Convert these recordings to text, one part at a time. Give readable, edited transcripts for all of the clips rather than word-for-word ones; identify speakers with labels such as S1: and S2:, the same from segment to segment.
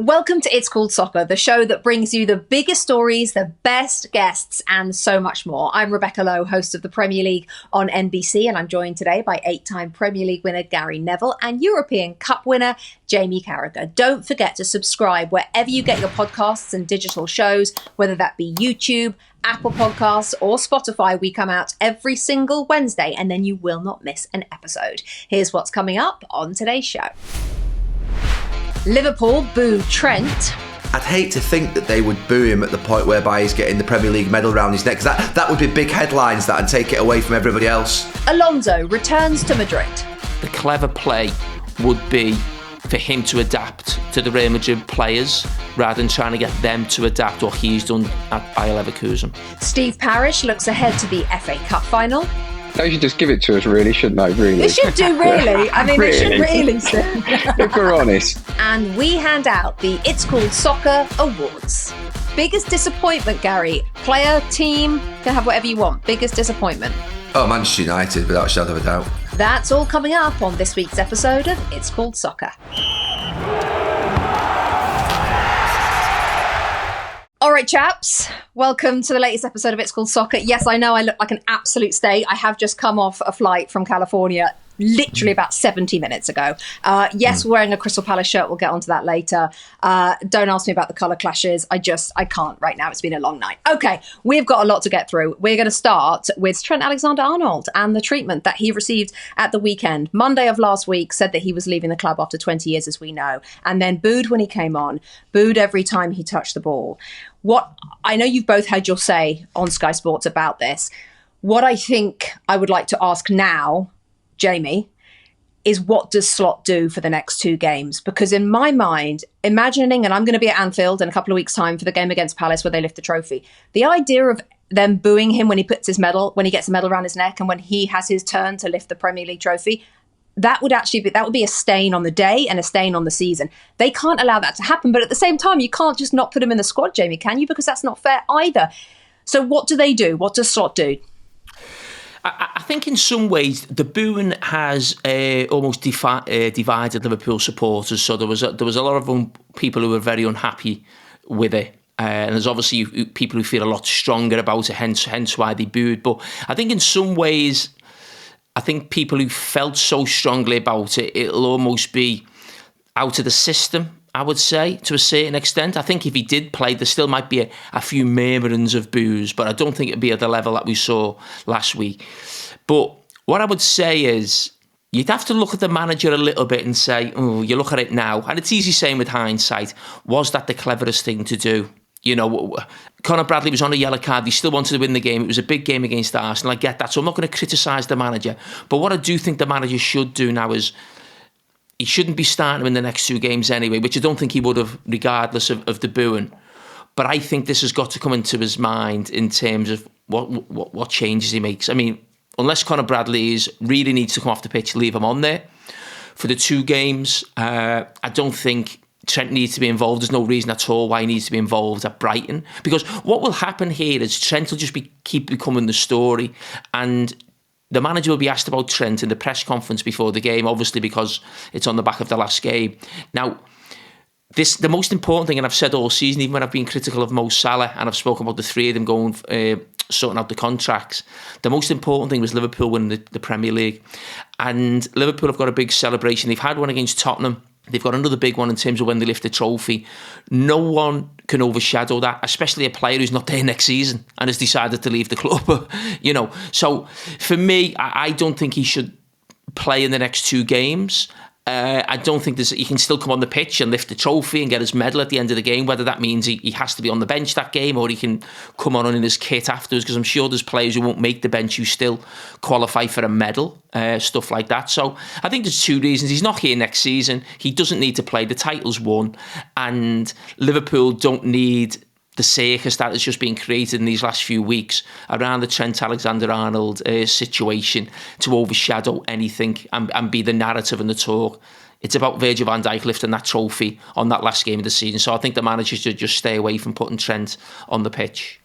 S1: Welcome to It's Called Soccer, the show that brings you the biggest stories, the best guests, and so much more. I'm Rebecca Lowe, host of the Premier League on NBC, and I'm joined today by 8-time Premier League winner Gary Neville and European Cup winner Jamie Carragher. Don't forget to subscribe wherever you get your podcasts and digital shows, whether that be YouTube, Apple Podcasts, or Spotify. We come out every single Wednesday, and then you will not miss an episode. Here's what's coming up on today's show. Liverpool boo Trent.
S2: I'd hate to think that they would boo him at the point whereby he's getting the Premier League medal around his neck, because that would be big headlines that would take it away from everybody else.
S1: Alonso returns to Madrid.
S3: The clever play would be for him to adapt to the Real Madrid players rather than trying to get them to adapt what he's done at Bayer Leverkusen.
S1: Steve Parish looks ahead to the FA Cup final.
S4: They should just give it to us, really, shouldn't they? Really?
S1: They should do, really. I mean,
S4: Really?
S1: They should really.
S4: If we're honest.
S1: And we hand out the It's Called Soccer Awards. Biggest disappointment, Gary? Player, team, can have whatever you want. Biggest disappointment?
S2: Oh, Manchester United, without a shadow of a doubt.
S1: That's all coming up on this week's episode of It's Called Soccer. All right, chaps, welcome to the latest episode of It's Called Soccer. Yes, I know I look like an absolute state. I have just come off a flight from California literally about 70 minutes ago. Yes, wearing a Crystal Palace shirt. We'll get onto that later. Don't ask me about the colour clashes. I can't right now. It's been a long night. Okay, we've got a lot to get through. We're going to start with Trent Alexander-Arnold and the treatment that he received at the weekend. Monday of last week said that he was leaving the club after 20 years, as we know, and then booed when he came on, booed every time he touched the ball. What I know you've both had your say on Sky Sports about this. What I think I would like to ask now, Jamie, is what does Slot do for the next two games? Because in my mind, imagining, and I'm going to be at Anfield in a couple of weeks' time for the game against Palace where they lift the trophy, the idea of them booing him when he gets a medal around his neck and when he has his turn to lift the Premier League trophy, that would be a stain on the day and a stain on the season. They can't allow that to happen. But at the same time, you can't just not put him in the squad, Jamie, can you? Because that's not fair either. So what do they do? What does Slot do?
S3: I think in some ways the booing has almost divided Liverpool supporters. So there was a lot of people who were very unhappy with it. And there's obviously people who feel a lot stronger about it, hence why they booed. But I think in some ways, I think people who felt so strongly about it, it'll almost be out of the system, I would say, to a certain extent. I think if he did play, there still might be a few murmurings of boos, but I don't think it'd be at the level that we saw last week. But what I would say is you'd have to look at the manager a little bit and say, oh, you look at it now, and it's easy saying with hindsight, was that the cleverest thing to do? You know, Conor Bradley was on a yellow card. He still wanted to win the game. It was a big game against Arsenal. I get that. So I'm not going to criticise the manager. But what I do think the manager should do now is he shouldn't be starting in the next two games anyway, which I don't think he would have regardless of the booing. But I think this has got to come into his mind in terms of what changes he makes. I mean, unless Conor Bradley really needs to come off the pitch, leave him on there for the two games. I don't think Trent needs to be involved. There's no reason at all why he needs to be involved at Brighton. Because what will happen here is Trent will just keep becoming the story. And the manager will be asked about Trent in the press conference before the game, obviously because it's on the back of the last game. Now, the most important thing, and I've said all season, even when I've been critical of Mo Salah, and I've spoken about the three of them going, sorting out the contracts, the most important thing was Liverpool winning the Premier League. And Liverpool have got a big celebration. They've had one against Tottenham. They've got another big one in terms of when they lift the trophy. No one can overshadow that, especially a player who's not there next season and has decided to leave the club. You know, so for me, I don't think he should play in the next two games. I don't think he can still come on the pitch and lift the trophy and get his medal at the end of the game, whether that means he has to be on the bench that game or he can come on in his kit afterwards, because I'm sure there's players who won't make the bench who still qualify for a medal, stuff like that. So I think there's two reasons. He's not here next season. He doesn't need to play. The title's won. And Liverpool don't need the circus that has just been created in these last few weeks around the Trent Alexander-Arnold situation to overshadow anything and be the narrative and the talk. It's about Virgil van Dijk lifting that trophy on that last game of the season. So I think the manager should just stay away from putting Trent on the pitch.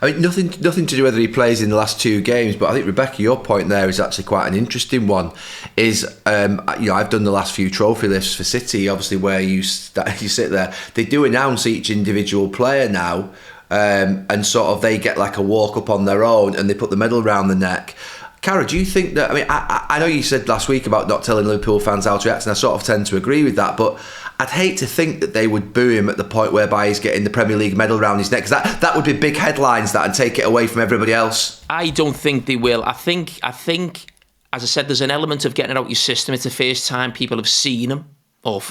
S2: I mean, nothing to do whether he plays in the last two games, but I think, Rebecca, your point there is actually quite an interesting one. I've done the last few trophy lists for City, obviously, where you sit there. They do announce each individual player now, and sort of they get like a walk up on their own, and they put the medal around the neck. Cara, do you think that? I mean, I know you said last week about not telling Liverpool fans how to react, and I sort of tend to agree with that, but I'd hate to think that they would boo him at the point whereby he's getting the Premier League medal around his neck, because that would be big headlines, that, and take it away from everybody else.
S3: I don't think they will. I think, as I said, there's an element of getting it out your system. It's the first time people have seen him,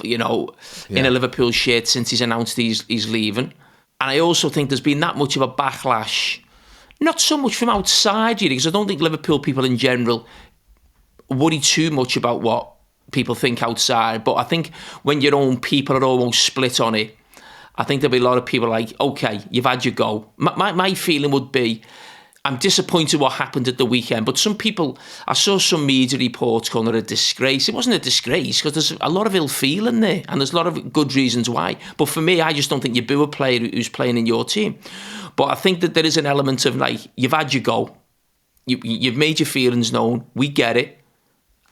S3: in a Liverpool shirt since he's announced he's leaving. And I also think there's been that much of a backlash, not so much from outside, really, because I don't think Liverpool people in general worry too much about what people think outside. But I think when your own people are almost split on it, I think there'll be a lot of people like, okay, you've had your go. My feeling would be, I'm disappointed what happened at the weekend, but some people, I saw some media reports calling it a disgrace. It wasn't a disgrace because there's a lot of ill feeling there and there's a lot of good reasons why. But for me, I just don't think you boo a player who's playing in your team. But I think that there is an element of like, you've had your go. You've made your feelings known. We get it.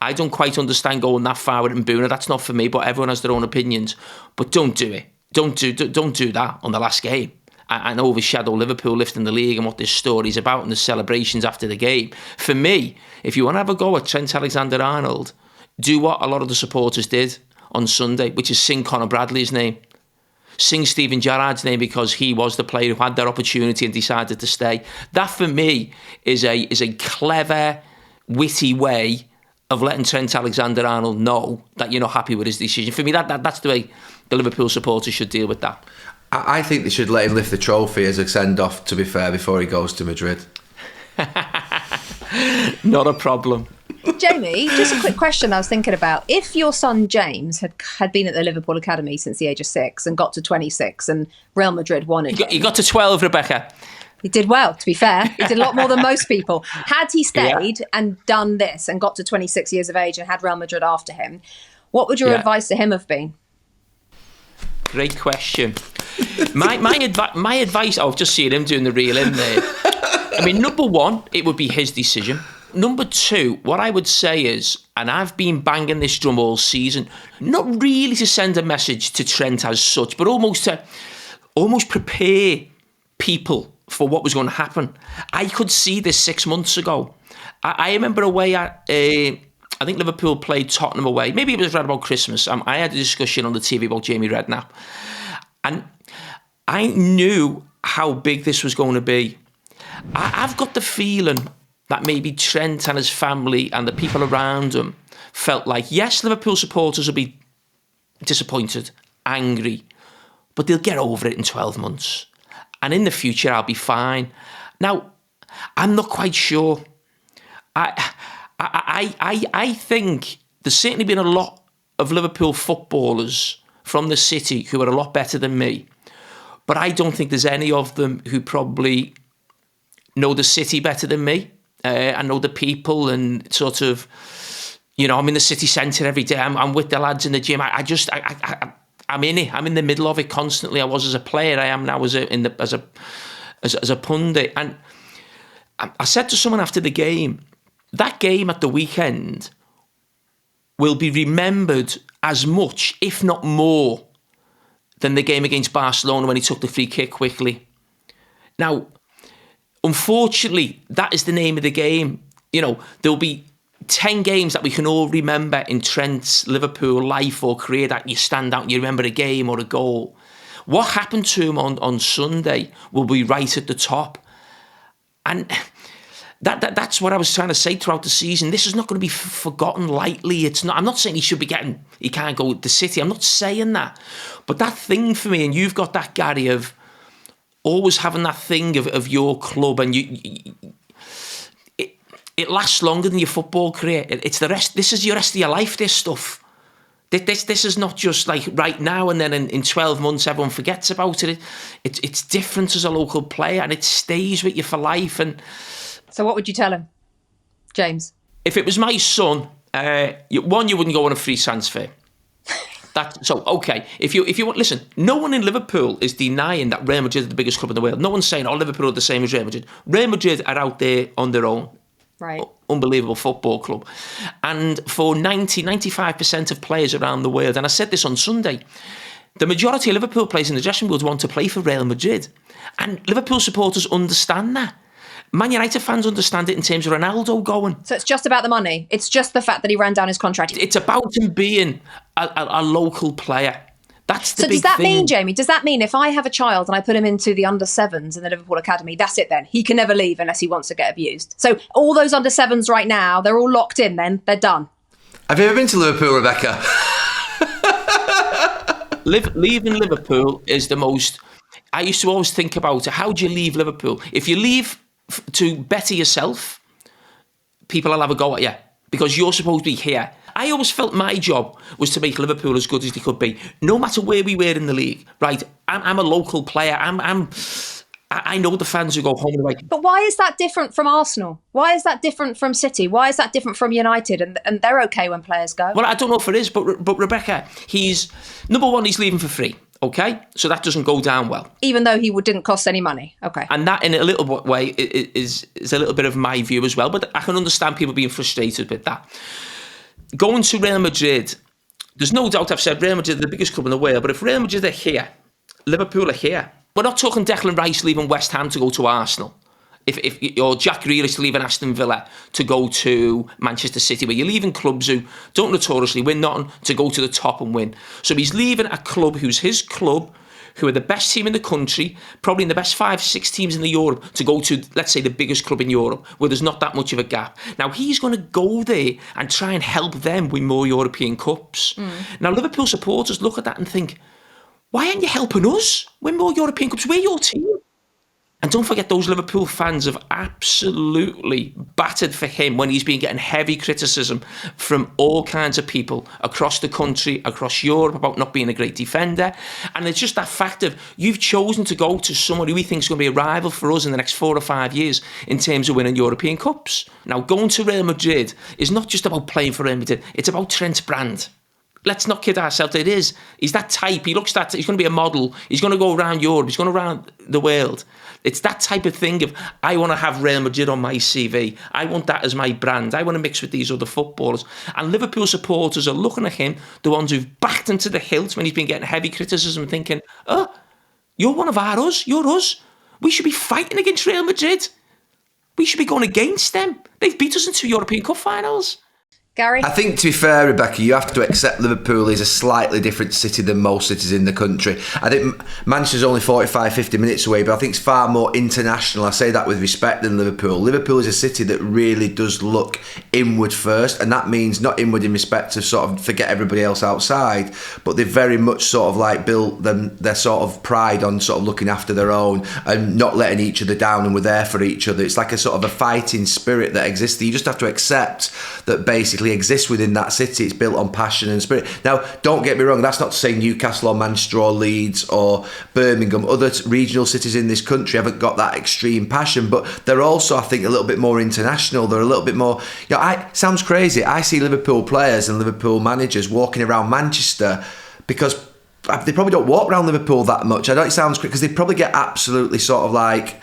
S3: I don't quite understand going that far with it and booing it. That's not for me, but everyone has their own opinions. But don't do it. Don't do that on the last game and overshadow Liverpool lifting the league and what this story's about and the celebrations after the game. For me, if you want to have a go at Trent Alexander-Arnold, do what a lot of the supporters did on Sunday, which is sing Conor Bradley's name. Sing Steven Gerrard's name because he was the player who had their opportunity and decided to stay. That, for me, is a clever, witty way of letting Trent Alexander-Arnold know that you're not happy with his decision. For me, that's the way the Liverpool supporters should deal with that.
S2: I think they should let him lift the trophy as a send-off, to be fair, before he goes to Madrid.
S3: Not a problem.
S1: Jamie, just a quick question I was thinking about. If your son James had been at the Liverpool Academy since the age of 6 and got to 26 and Real Madrid wanted him...
S3: He got to 12, Rebecca.
S1: He did well, to be fair. He did a lot more than most people. Had he stayed and done this and got to 26 years of age and had Real Madrid after him, what would your advice to him have been?
S3: Great question. My advice, I've just seen him doing the reel in there. I mean, number one, it would be his decision. Number two, what I would say is, and I've been banging this drum all season, not really to send a message to Trent as such, but almost to prepare people for what was going to happen. I could see this 6 months ago. I remember away at, I think Liverpool played Tottenham away. Maybe it was right about Christmas. I had a discussion on the TV about Jamie Redknapp. And I knew how big this was going to be. I've got the feeling that maybe Trent and his family and the people around him felt like, yes, Liverpool supporters will be disappointed, angry, but they'll get over it in 12 months. And in the future, I'll be fine. Now, I'm not quite sure. I think there's certainly been a lot of Liverpool footballers from the city who are a lot better than me. But I don't think there's any of them who probably know the city better than me. I know the people and sort of, I'm in the city centre every day. I'm with the lads in the gym. I'm in it. I'm in the middle of it constantly. I was as a player. I am now as a pundit. And I said to someone after the game, that game at the weekend will be remembered as much, if not more, than the game against Barcelona when he took the free kick quickly. Now, unfortunately, that is the name of the game. There'll be 10 games that we can all remember in Trent's Liverpool life or career that you stand out and you remember a game or a goal. What happened to him on Sunday will be right at the top. And that's what I was trying to say throughout the season. This is not going to be forgotten lightly. It's not. I'm not saying he can't go with the City. I'm not saying that. But that thing for me, and you've got that, Gary, of always having that thing of your club, and it lasts longer than your football career. It's the rest. This is your rest of your life, this stuff. This is not just like right now and then in 12 months everyone forgets about it. It's different as a local player and it stays with you for life. And
S1: so what would you tell him, James?
S3: If it was my son, one, you wouldn't go on a free transfer. Okay. If you want, listen, no one in Liverpool is denying that Real Madrid are the biggest club in the world. No one's saying, Liverpool are the same as Real Madrid. Real Madrid are out there on their own.
S1: Right.
S3: Unbelievable football club. And for 95% of players around the world, and I said this on Sunday, the majority of Liverpool players in the dressing rooms want to play for Real Madrid. And Liverpool supporters understand that. Man United fans understand it in terms of Ronaldo going.
S1: So it's just about the money. It's just the fact that he ran down his contract.
S3: It's about him being a local player. That's the big thing.
S1: So does that mean, Jamie, does that mean if I have a child and I put him into the under-7s in the Liverpool Academy, that's it then? He can never leave unless he wants to get abused. So all those under-7s right now, they're all locked in then? They're done?
S2: Have you ever been to Liverpool, Rebecca?
S3: Leaving Liverpool is the most... I used to always think about how do you leave Liverpool? If you leave to better yourself, people will have a go at you because you're supposed to be here. I always felt my job was to make Liverpool as good as they could be, no matter where we were in the league. Right? I'm a local player. I know the fans who go home and away.
S1: But why is that different from Arsenal? Why is that different from City? Why is that different from United? And they're okay when players go.
S3: Well, I don't know if it is, but Rebecca, he's number one. He's leaving for free. Okay, so that doesn't go down well.
S1: Even though he didn't cost any money. Okay.
S3: And that, in a little way, is a little bit of my view as well. But I can understand people being frustrated with that. Going to Real Madrid, there's no doubt I've said Real Madrid are the biggest club in the world. But if Real Madrid are here, Liverpool are here. We're not talking Declan Rice leaving West Ham to go to Arsenal. Or Jack Grealish leaving Aston Villa to go to Manchester City, where you're leaving clubs who don't notoriously win nothing to go to the top and win. So he's leaving a club who's his club, who are the best team in the country, probably in the best 5-6 teams in the Europe, to go to, let's say, the biggest club in Europe, where there's not that much of a gap. Now, he's going to go there and try and help them win more European Cups. Now, Liverpool supporters look at that and think, why aren't you helping us win more European Cups? We're your team. And don't forget, those Liverpool fans have absolutely battered for him when he's been getting heavy criticism from all kinds of people across the country, across Europe, about not being a great defender. And it's just that fact of you've chosen to go to someone who we think is going to be a rival for us in the next 4 or 5 years in terms of winning European Cups. Now, going to Real Madrid is not just about playing for Real Madrid. It's about Trent's brand. Let's not kid ourselves. It is. He's that type. He's going to be a model. He's going to go around Europe. He's going around the world. It's that type of thing of, I want to have Real Madrid on my CV. I want that as my brand. I want to mix with these other footballers. And Liverpool supporters are looking at him, the ones who've backed him to the hilt when he's been getting heavy criticism, thinking, you're one of us. You're us. We should be fighting against Real Madrid. We should be going against them. They've beat us in 2 European Cup finals.
S1: Gary?
S2: I think, to be fair, Rebecca, you have to accept Liverpool is a slightly different city than most cities in the country. I think Manchester's only 50 minutes away, but I think it's far more international. I say that with respect than Liverpool. Liverpool is a city that really does look inward first, and that means not inward in respect of sort of forget everybody else outside, but they very much sort of like built their sort of pride on sort of looking after their own and not letting each other down, and we're there for each other. It's like a sort of a fighting spirit that exists. You just have to accept that basically exists within that city. It's built on passion and spirit. Now, don't get me wrong, that's not to say Newcastle or Manchester or Leeds or Birmingham, other regional cities in this country haven't got that extreme passion, but they're also, I think, a little bit more international. They're a little bit more, sounds crazy, I see Liverpool players and Liverpool managers walking around Manchester because they probably don't walk around Liverpool that much. I know it sounds quick because they probably get absolutely sort of like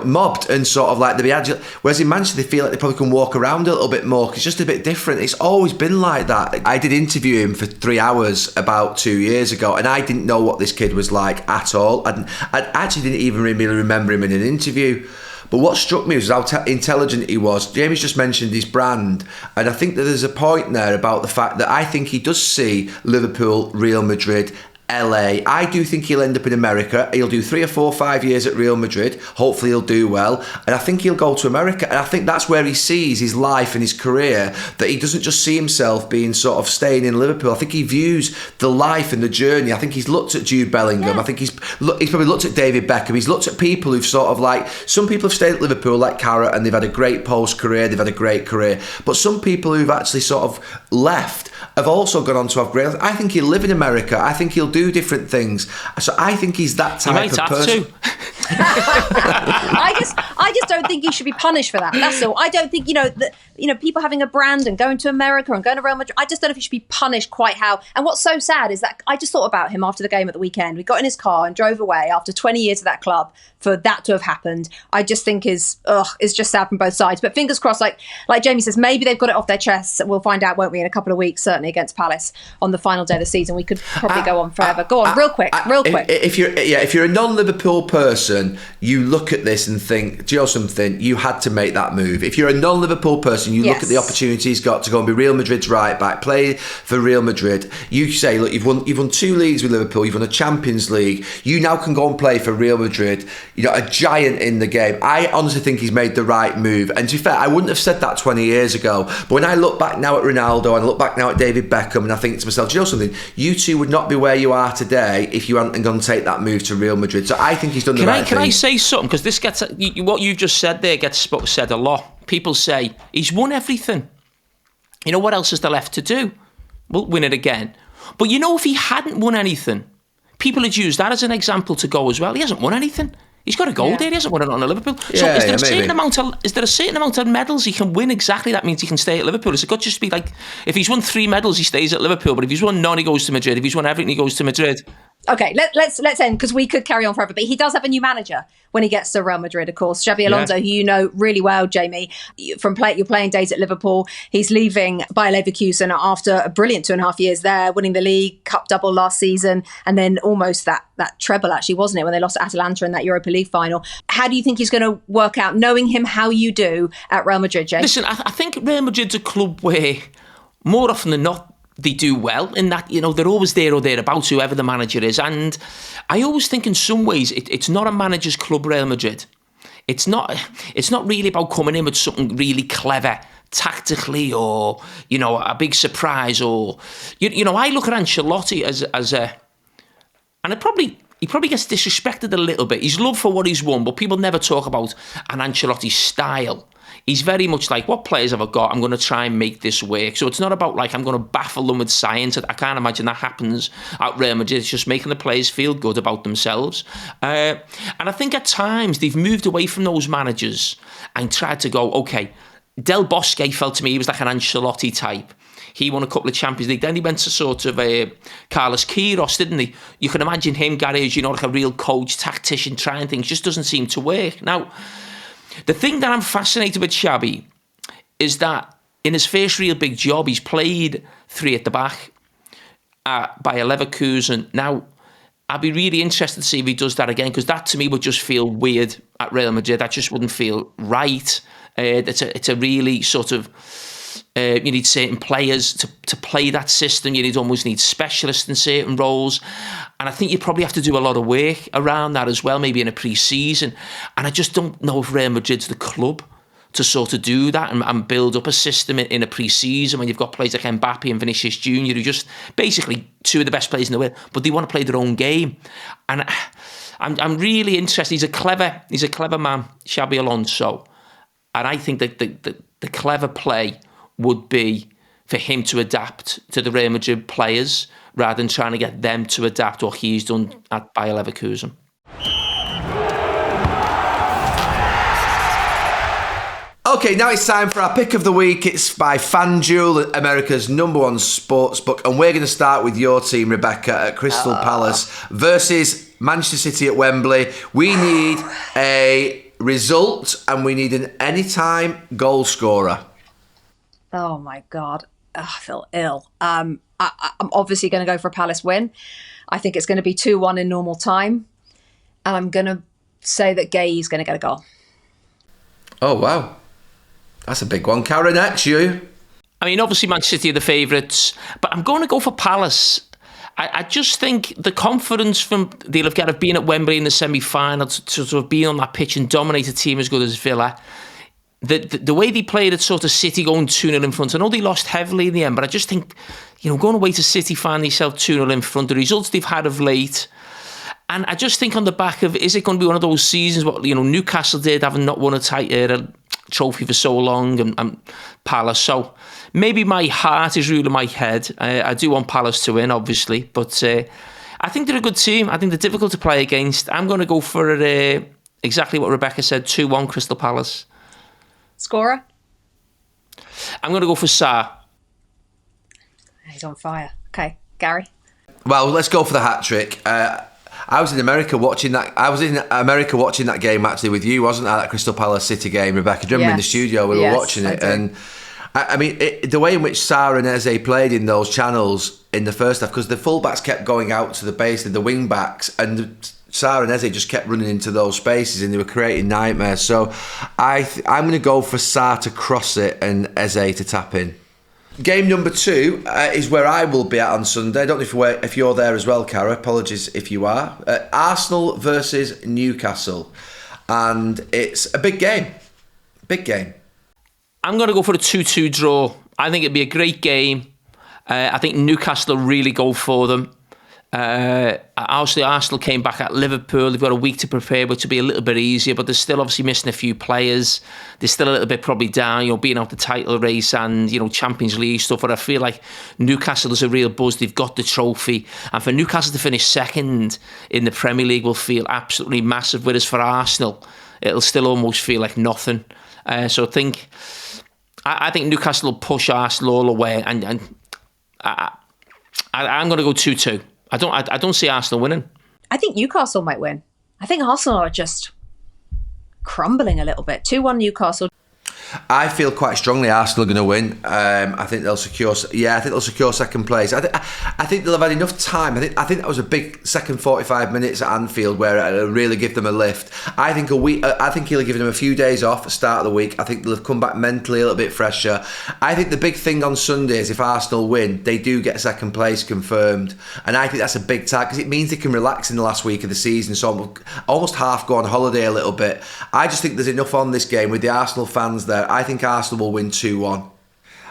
S2: mobbed and sort of like they be agile. Whereas in Manchester, they feel like they probably can walk around a little bit more because it's just a bit different. It's always been like that. I did interview him for 3 hours about 2 years ago, and I didn't know what this kid was like at all. I actually didn't even really remember him in an interview. But what struck me was how intelligent he was. Jamie's just mentioned his brand, and I think that there's a point there about the fact that I think he does see Liverpool, Real Madrid, LA. I do think he'll end up in America. He'll do 3 or 4 or 5 years at Real Madrid. Hopefully he'll do well. And I think he'll go to America. And I think that's where he sees his life and his career, that he doesn't just see himself being sort of staying in Liverpool. I think he views the life and the journey. I think he's looked at Jude Bellingham. I think he's probably looked at David Beckham. He's looked at people who've sort of like, some people have stayed at Liverpool like Carragher and they've had a great post-career, they've had a great career. But some people who've actually sort of left have also gone on to have great. I think he'll live in America. I think he'll do different things. So I think he's that type of person.
S1: I just don't think he should be punished for that. That's all. I don't think, people having a brand and going to America and going to Real Madrid. I just don't know if he should be punished quite how. And what's so sad is that I just thought about him after the game at the weekend. We got in his car and drove away after 20 years of that club for that to have happened. I just think is just sad from both sides. But fingers crossed, like Jamie says, maybe they've got it off their chests. We'll find out, won't we, in a couple of weeks, certainly against Palace on the final day of the season. We could probably go on forever. Go on, real quick.
S2: If you're a non-Liverpool person, you look at this and think, do you know something? You had to make that move. If you're a non-Liverpool person, you look at the opportunity he's got to go and be Real Madrid's right back, play for Real Madrid. You say, look, you've won 2 leagues with Liverpool, you've won a Champions League. You now can go and play for Real Madrid. A giant in the game. I honestly think he's made the right move. And to be fair, I wouldn't have said that 20 years ago. But when I look back now at Ronaldo and I look back now at David Beckham, and I think to myself, do you know something? You two would not be where you are today if you hadn't gone to take that move to Real Madrid. So I think he's done the right thing.
S3: Can I say something? Because this gets what you've just said there gets said a lot. People say he's won everything. What else is there left to do? We'll win it again. But if he hadn't won anything, people had used that as an example to go as well. He hasn't won anything. He's got a goal there. He hasn't won it on a Liverpool. So is there a certain amount of medals he can win? Exactly. That means he can stay at Liverpool. Is it got to just be like, if he's won 3 medals, he stays at Liverpool. But if he's won none, he goes to Madrid. If he's won everything, he goes to Madrid.
S1: Okay, let's end, because we could carry on forever. But he does have a new manager when he gets to Real Madrid, of course. Xabi Alonso, who you know really well, Jamie, from your playing days at Liverpool. He's leaving Bayer Leverkusen after a brilliant 2.5 years there, winning the league, cup double last season, and then almost that treble, actually, wasn't it, when they lost to Atalanta in that Europa League final. How do you think he's going to work out, knowing him how you do at Real Madrid, Jamie?
S3: Listen, I think Real Madrid's a club where, more often than not, they do well in that, they're always there or thereabouts, whoever the manager is. And I always think in some ways it's not a manager's club, Real Madrid. It's not really about coming in with something really clever tactically, or, a big surprise, or, I look at Ancelotti as a, and he probably gets disrespected a little bit. He's loved for what he's won, but people never talk about an Ancelotti style. He's very much like, what players have I got? I'm going to try and make this work. So it's not about I'm going to baffle them with science. I can't imagine that happens at Real Madrid. It's just making the players feel good about themselves. And I think at times they've moved away from those managers and tried to go, okay, Del Bosque felt to me he was like an Ancelotti type. He won a couple of Champions League. Then he went to sort of Carlos Queiroz, didn't he? You can imagine him, Gary, as like a real coach, tactician, trying things. Just doesn't seem to work. Now, the thing that I'm fascinated with Xabi is that in his first real big job, he's played 3 at the back by a Leverkusen. Now, I'd be really interested to see if he does that again, because that to me would just feel weird at Real Madrid. That just wouldn't feel right. It's a really sort of, you need certain players to play that system. You almost need specialists in certain roles. And I think you probably have to do a lot of work around that as well, maybe in a pre-season. And I just don't know if Real Madrid's the club to sort of do that and build up a system in a pre-season when you've got players like Mbappé and Vinícius Jr, who just basically 2 of the best players in the world, but they want to play their own game. And I'm really interested. He's a clever man, Xabi Alonso. And I think that the clever play would be for him to adapt to the Real Madrid players rather than trying to get them to adapt what he's done at Bayer Leverkusen.
S2: Okay, now it's time for our pick of the week. It's by FanDuel, America's #1 sportsbook, and we're going to start with your team, Rebecca, at Crystal Palace versus Manchester City at Wembley. We need a result, and we need an anytime goal scorer.
S1: Oh my God, I feel ill. I'm obviously going to go for a Palace win. I think it's going to be 2-1 in normal time, and I'm going to say that Gay's going to get a goal.
S2: Oh wow. That's a big one. Karen, next, you.
S3: I mean, obviously Manchester City are the favourites, but I'm going to go for Palace. I just think the confidence from they'll have been at Wembley in the semi-final to sort of be on that pitch and dominate a team as good as Villa. The way they played at sort of City going 2-0 in front, I know they lost heavily in the end, but I just think, going away to City, find yourself 2-0 in front, the results they've had of late. And I just think on the back of, is it going to be one of those seasons what Newcastle did, having not won a trophy for so long, and Palace. So maybe my heart is ruling my head. I do want Palace to win, obviously, but I think they're a good team. I think they're difficult to play against. I'm going to go for exactly what Rebecca said, 2-1 Crystal Palace.
S1: Scorer?
S3: I'm going to go for Sarr.
S1: He's on fire. Okay, Gary?
S2: Well, let's go for the hat-trick. I was in America watching that. I was in America watching that game actually with you, wasn't I? That Crystal Palace City game, Rebecca. Do you remember in the studio we were watching it? And I mean, the way in which Sarr and Eze played in those channels in the first half, because the fullbacks kept going out to the base of the wing backs, and Sarr and Eze just kept running into those spaces, and they were creating nightmares. So I'm going to go for Sarr to cross it and Eze to tap in. Game number 2 is where I will be at on Sunday. I don't know if you're there as well, Cara. Apologies if you are. Arsenal versus Newcastle. And it's a big game. Big game.
S3: I'm going to go for a 2-2 draw. I think it'd be a great game. I think Newcastle will really go for them. Obviously, Arsenal came back at Liverpool. They've got a week to prepare, which will be a little bit easier, but they're still obviously missing a few players. They're still a little bit probably down, being out the title race and, Champions League stuff. But I feel like Newcastle is a real buzz. They've got the trophy. And for Newcastle to finish second in the Premier League will feel absolutely massive. Whereas for Arsenal, it'll still almost feel like nothing. So I think Newcastle will push Arsenal all the way. And I'm going to go 2-2. I don't see Arsenal winning.
S1: I think Newcastle might win. I think Arsenal are just crumbling a little bit. 2-1 Newcastle.
S2: I feel quite strongly Arsenal are going to win. I think they'll secure. Yeah, I think they'll secure second place. I think they'll have had enough time. I think that was a big second 45 minutes at Anfield where it'll really give them a lift. I think he'll give them a few days off at the start of the week. I think they'll have come back mentally a little bit fresher. I think the big thing on Sunday is if Arsenal win, they do get second place confirmed, and I think that's a big tag because it means they can relax in the last week of the season. So almost half go on holiday a little bit. I just think there's enough on this game with the Arsenal fans there. I think Arsenal will win 2-1.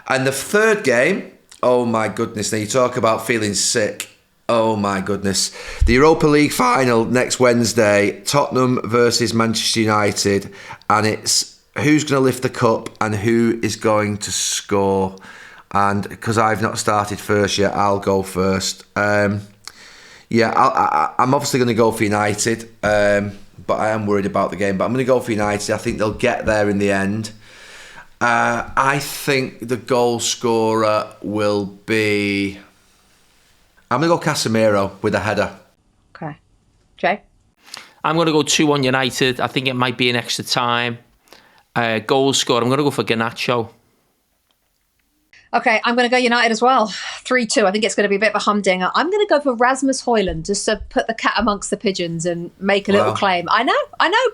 S2: And the third game, oh my goodness, now you talk about feeling sick. Oh my goodness. The Europa League final next Wednesday, Tottenham versus Manchester United. And it's who's going to lift the cup and who is going to score. And because I've not started first yet, I'll go first. I'm obviously going to go for United. But I am worried about the game. But I'm going to go for United. I think they'll get there in the end. I think the goal scorer will be... I'm going to go Casemiro with a header.
S1: Okay. Jay?
S3: I'm going to go 2-1 United. I think it might be an extra time. Goal scorer, I'm going to go for Garnacho.
S1: Okay, I'm going to go United as well. 3-2. I think it's going to be a bit of a humdinger. I'm going to go for Rasmus Højlund just to put the cat amongst the pigeons and make a little claim. I know,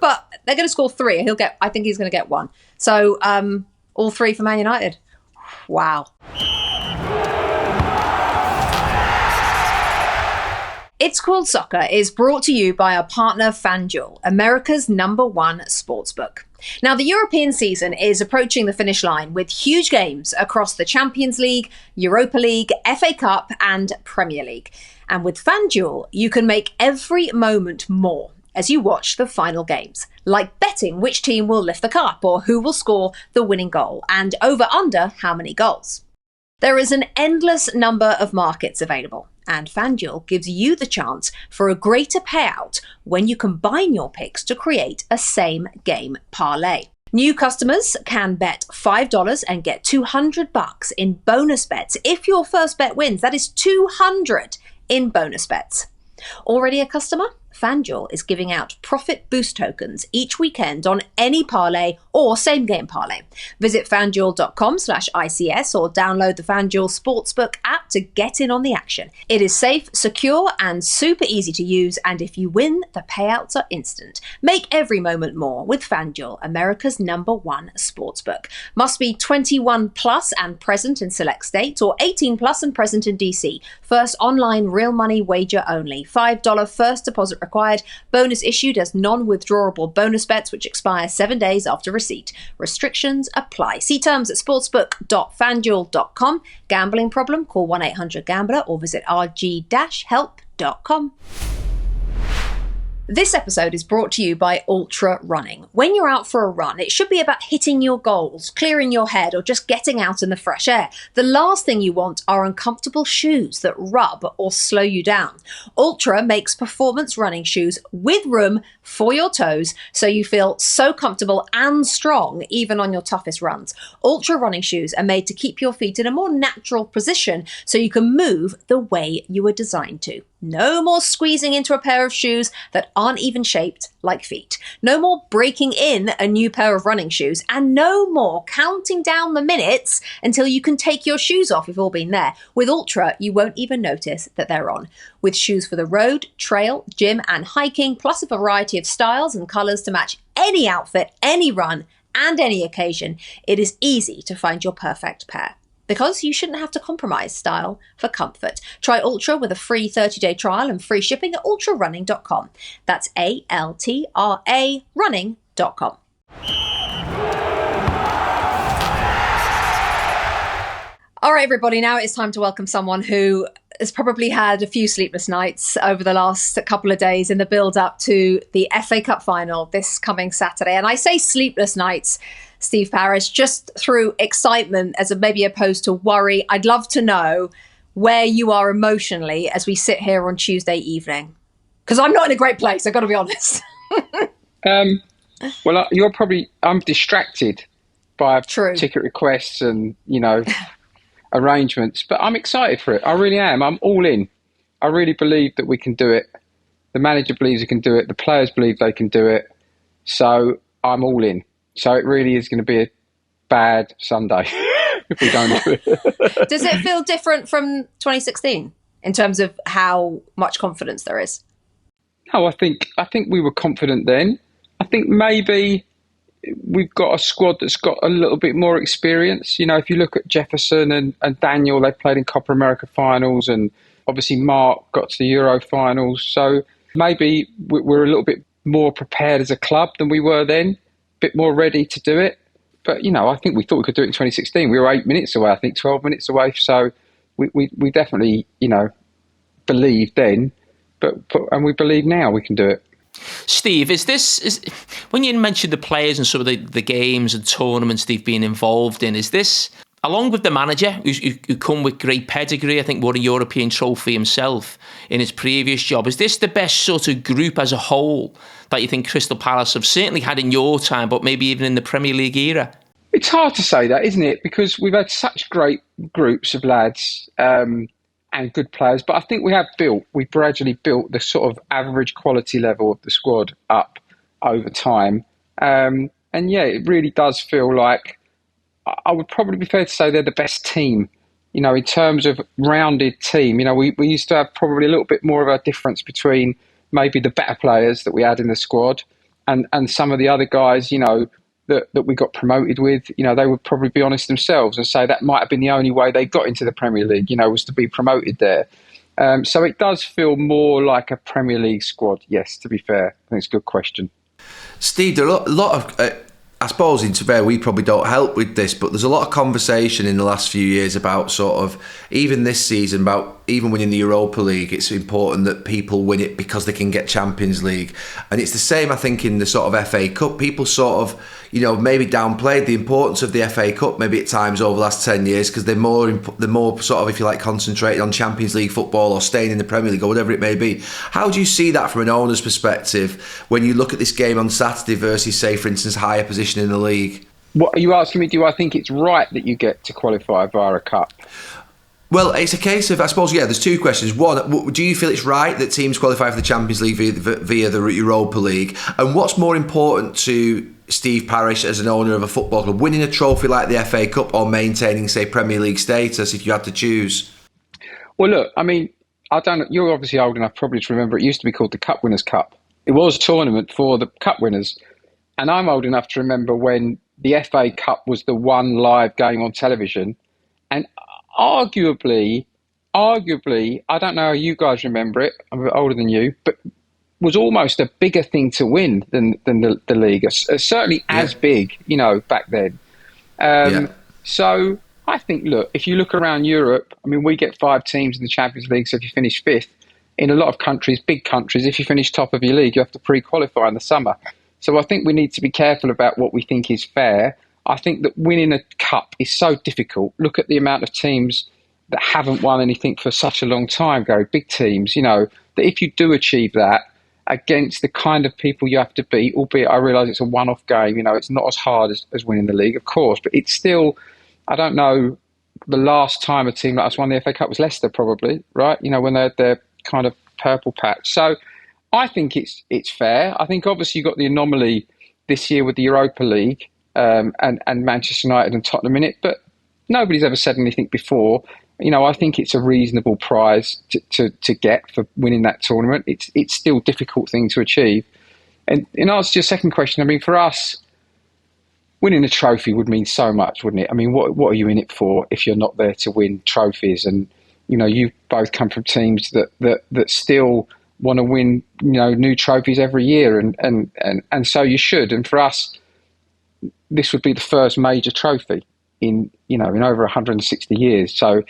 S1: but they're going to score 3. I think he's going to get 1. So all 3 for Man United. Wow. It's Called Soccer is brought to you by our partner FanDuel, America's #1 sportsbook. Now, the European season is approaching the finish line with huge games across the Champions League, Europa League, FA Cup and Premier League. And with FanDuel, you can make every moment more as you watch the final games, like betting which team will lift the cup or who will score the winning goal and over/under how many goals. There is an endless number of markets available, and FanDuel gives you the chance for a greater payout when you combine your picks to create a same-game parlay. New customers can bet $5 and get $200 in bonus bets if your first bet wins. That is $200 in bonus bets. Already a customer? FanDuel is giving out profit boost tokens each weekend on any parlay or same game parlay. Visit fanduel.com/ICS or download the FanDuel Sportsbook app to get in on the action. It is safe, secure, and super easy to use, and if you win, the payouts are instant. Make every moment more with FanDuel, America's #1 sportsbook. Must be 21 plus and present in select states or 18 plus and present in DC. First online real money wager only. $5 first deposit required. Bonus issued as non-withdrawable bonus bets which expire 7 days after receipt. Restrictions apply. See terms at sportsbook.fanduel.com. Gambling problem? Call 1-800-GAMBLER or visit rg-help.com. This episode is brought to you by Ultra Running. When you're out for a run, it should be about hitting your goals, clearing your head, or just getting out in the fresh air. The last thing you want are uncomfortable shoes that rub or slow you down. Ultra makes performance running shoes with room for your toes, so you feel so comfortable and strong even on your toughest runs. Ultra running shoes are made to keep your feet in a more natural position so you can move the way you were designed to. No more squeezing into a pair of shoes that aren't even shaped like feet. No more breaking in a new pair of running shoes, and no more counting down the minutes until you can take your shoes off. We've all been there. With Ultra, you won't even notice that they're on. With shoes for the road, trail, gym and hiking, plus a variety of styles and colours to match any outfit, any run and any occasion, it is easy to find your perfect pair. Because you shouldn't have to compromise style for comfort. Try Ultra with a free 30-day trial and free shipping at ultrarunning.com. That's ALTRA running.com. All right, everybody, now it's time to welcome someone who has probably had a few sleepless nights over the last couple of days in the build-up to the FA Cup final this coming Saturday. And I say sleepless nights, Steve Parish, just through excitement as maybe opposed to worry. I'd love to know where you are emotionally as we sit here on Tuesday evening. Because I'm not in a great place, I've got to be honest.
S4: Well, I'm distracted by ticket requests and, arrangements, but I'm excited for it. I really am. I'm all in. I really believe that we can do it. The manager believes he can do it. The players believe they can do it. So I'm all in. So it really is going to be a bad Sunday if we don't do it.
S1: Does it feel different from 2016 in terms of how much confidence there is?
S4: No, I think we were confident then. I think maybe we've got a squad that's got a little bit more experience. If you look at Jefferson and Daniel, they played in Copa America finals, and obviously Mark got to the Euro finals. So maybe we're a little bit more prepared as a club than we were then. Bit more ready to do it. But, I think we thought we could do it in 2016. We were 8 minutes away, I think 12 minutes away. So we definitely, believed then, and we believe now we can do it.
S3: Steve, is when you mentioned the players and some of the games and tournaments they've been involved in, is this, along with the manager who come with great pedigree, I think won a European trophy himself in his previous job, is this the best sort of group as a whole that you think Crystal Palace have certainly had in your time, but maybe even in the Premier League era?
S4: It's hard to say that, isn't it? Because we've had such great groups of lads and good players, but I think we've gradually built the sort of average quality level of the squad up over time. And yeah, it really does feel like, I would probably be fair to say they're the best team, in terms of rounded team. We used to have probably a little bit more of a difference between maybe the better players that we had in the squad and some of the other guys, that we got promoted with. They would probably be honest themselves and say that might have been the only way they got into the Premier League, was to be promoted there. So it does feel more like a Premier League squad, yes, to be fair. I think it's a good question.
S2: Steve, there are a lot of... I suppose in Tavera we probably don't help with this, but there's a lot of conversation in the last few years about sort of, even this season, about even winning the Europa League, it's important that people win it because they can get Champions League. And it's the same, I think, in the sort of FA Cup. People sort of, maybe downplayed the importance of the FA Cup maybe at times over the last 10 years because they're more sort of, if you like, concentrated on Champions League football or staying in the Premier League or whatever it may be. How do you see that from an owner's perspective when you look at this game on Saturday versus, say, for instance, higher position in the league?
S4: What are you asking me? Do I think it's right that you get to qualify via a cup?
S2: Well, it's a case of, I suppose, there's two questions. One, do you feel it's right that teams qualify for the Champions League via the Europa League? And what's more important to Steve Parish as an owner of a football club, winning a trophy like the FA Cup or maintaining, say, Premier League status if you had to choose?
S4: Well, look, I mean, you're obviously old enough probably to remember it used to be called the Cup Winners' Cup. It was a tournament for the Cup winners. And I'm old enough to remember when the FA Cup was the one live game on television. And arguably, I don't know how you guys remember it, I'm a bit older than you, but was almost a bigger thing to win than the league. Certainly as big, back then. So I think, look, if you look around Europe, I mean, we get 5 teams in the Champions League, so if you finish 5th, in a lot of countries, big countries, if you finish top of your league, you have to pre-qualify in the summer. So I think we need to be careful about what we think is fair. I think that winning a cup is so difficult. Look at the amount of teams that haven't won anything for such a long time, Gary, big teams, that if you do achieve that against the kind of people you have to beat, albeit I realise it's a one-off game, it's not as hard as winning the league, of course, but it's still, I don't know, the last time a team like us won the FA Cup was Leicester probably, right? When they had their kind of purple patch. So I think it's fair. I think obviously you've got the anomaly this year with the Europa League and Manchester United and Tottenham in it, but nobody's ever said anything before. I think it's a reasonable prize to get for winning that tournament. It's still a difficult thing to achieve. And in answer to your second question, for us, winning a trophy would mean so much, wouldn't it? What are you in it for if you're not there to win trophies? And, you both come from teams that still want to win, new trophies every year. And so you should. And for us, this would be the first major trophy in over 160 years. So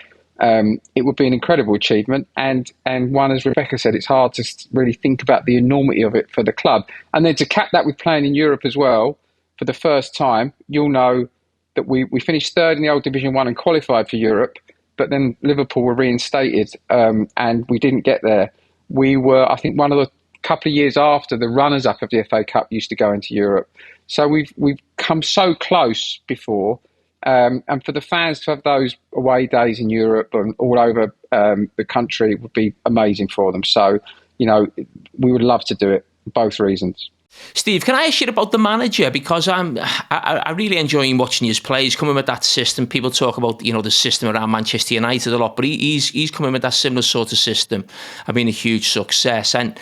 S4: it would be an incredible achievement. And one, as Rebecca said, it's hard to really think about the enormity of it for the club. And then to cap that with playing in Europe as well, for the first time, you'll know that we finished third in the old Division 1 and qualified for Europe, but then Liverpool were reinstated and we didn't get there. We were, I think, one of the couple of years after the runners-up of the FA Cup used to go into Europe. So we've come so close before. And for the fans to have those away days in Europe and all over the country would be amazing for them. So, we would love to do it, both reasons.
S3: Steve, can I ask you about the manager? Because I really enjoy watching his play. He's coming with that system. People talk about the system around Manchester United a lot, but he's coming with that similar sort of system. I've been a huge success, and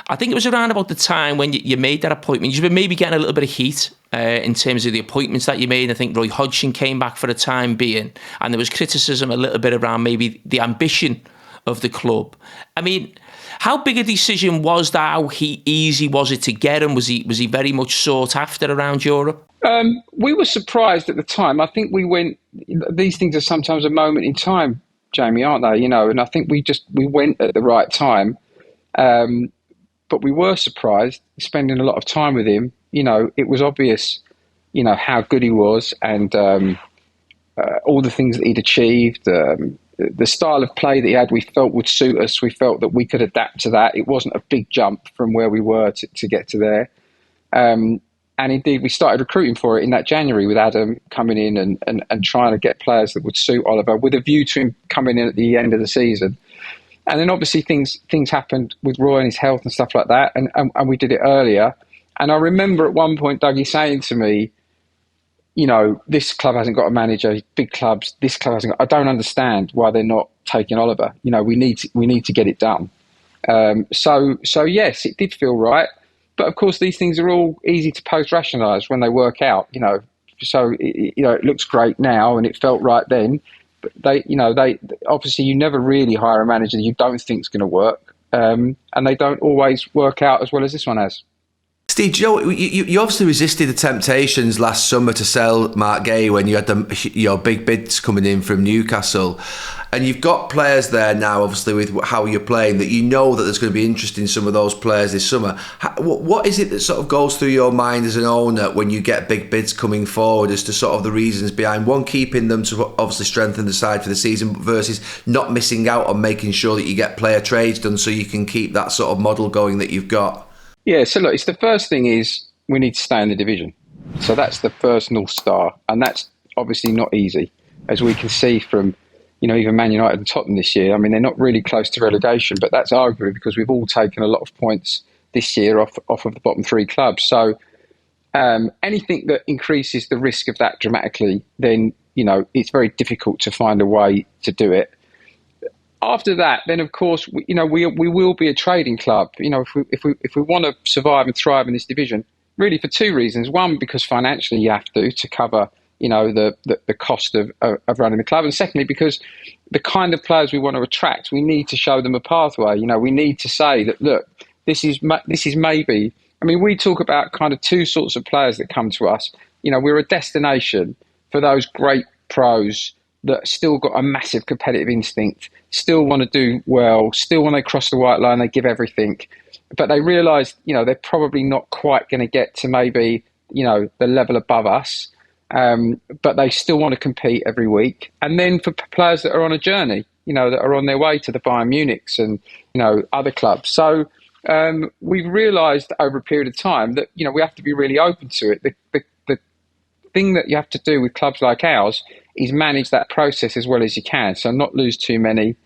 S3: I think it was around about the time when you made that appointment. You've been maybe getting a little bit of heat in terms of the appointments that you made. I think Roy Hodgson came back for the time being, and there was criticism a little bit around maybe the ambition of the club. How big a decision was that? How easy was it to get him? Was he very much sought after around Europe?
S4: We were surprised at the time. I think we went. These things are sometimes a moment in time, Jamie, aren't they? And I think we went at the right time. But we were surprised spending a lot of time with him. It was obvious, how good he was and all the things that he'd achieved. The style of play that he had, we felt would suit us. We felt that we could adapt to that. It wasn't a big jump from where we were to get to there. And indeed, we started recruiting for it in that January with Adam coming in and trying to get players that would suit Oliver with a view to him coming in at the end of the season. And then obviously things happened with Roy and his health and stuff like that. And we did it earlier. And I remember at one point, Dougie saying to me, this club hasn't got a manager, big clubs, this club hasn't got, I don't understand why they're not taking Oliver. We need to get it done. So yes, it did feel right. But of course, these things are all easy to post-rationalise when they work out, So, it looks great now and it felt right then. But they obviously, you never really hire a manager that you don't think is going to work. And they don't always work out as well as this one has.
S2: Steve, you obviously resisted the temptations last summer to sell Mark Gay when you had your big bids coming in from Newcastle. And you've got players there now, obviously, with how you're playing, that that there's going to be interest in some of those players this summer. What is it that sort of goes through your mind as an owner when you get big bids coming forward as to sort of the reasons behind, one, keeping them to obviously strengthen the side for the season versus not missing out on making sure that you get player trades done so you can keep that sort of model going that you've got?
S4: Yeah, so look, it's the first thing is we need to stay in the division. So that's the first North Star. And that's obviously not easy, as we can see from, even Man United and Tottenham this year. They're not really close to relegation, but that's arguably because we've all taken a lot of points this year off of the bottom three clubs. So anything that increases the risk of that dramatically, then, it's very difficult to find a way to do it. After that, then of course, we will be a trading club. If we want to survive and thrive in this division, really for two reasons. One, because financially you have to cover, the cost of running the club, and secondly, because the kind of players we want to attract, we need to show them a pathway. We need to say that, look, this is maybe. We talk about kind of two sorts of players that come to us. We're a destination for those great pros that still got a massive competitive instinct, still want to do well, still when they cross the white line, they give everything. But they realise, they're probably not quite going to get to maybe, the level above us. But they still want to compete every week. And then for players that are on a journey, that are on their way to the Bayern Munichs and, other clubs. So we've realised over a period of time that, we have to be really open to it. The thing that you have to do with clubs like ours is manage that process as well as you can. So not lose too many.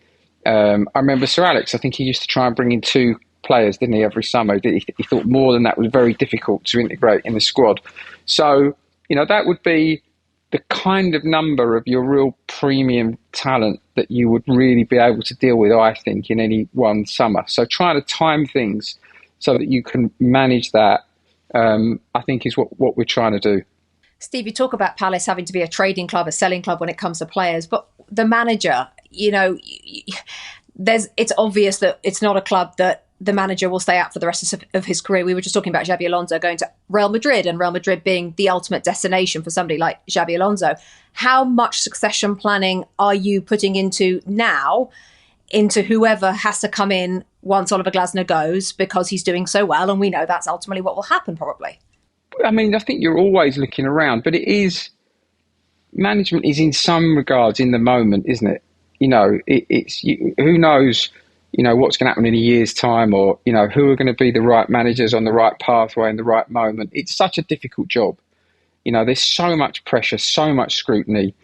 S4: I remember Sir Alex, I think he used to try and bring in 2 players, didn't he, every summer? He thought more than that was very difficult to integrate in the squad. So, that would be the kind of number of your real premium talent that you would really be able to deal with, I think, in any one summer. So trying to time things so that you can manage that, I think is what we're trying to do.
S1: Steve, you talk about Palace having to be a trading club, a selling club when it comes to players, but the manager, it's obvious that it's not a club that the manager will stay out for the rest of his career. We were just talking about Xabi Alonso going to Real Madrid, and Real Madrid being the ultimate destination for somebody like Xabi Alonso. How much succession planning are you putting into whoever has to come in once Oliver Glasner goes, because he's doing so well, and we know that's ultimately what will happen probably?
S4: I mean, I think you're always looking around, but management is in some regards in the moment, isn't it? Who knows, what's going to happen in a year's time, or, who are going to be the right managers on the right pathway in the right moment. It's such a difficult job. There's so much pressure, so much scrutiny.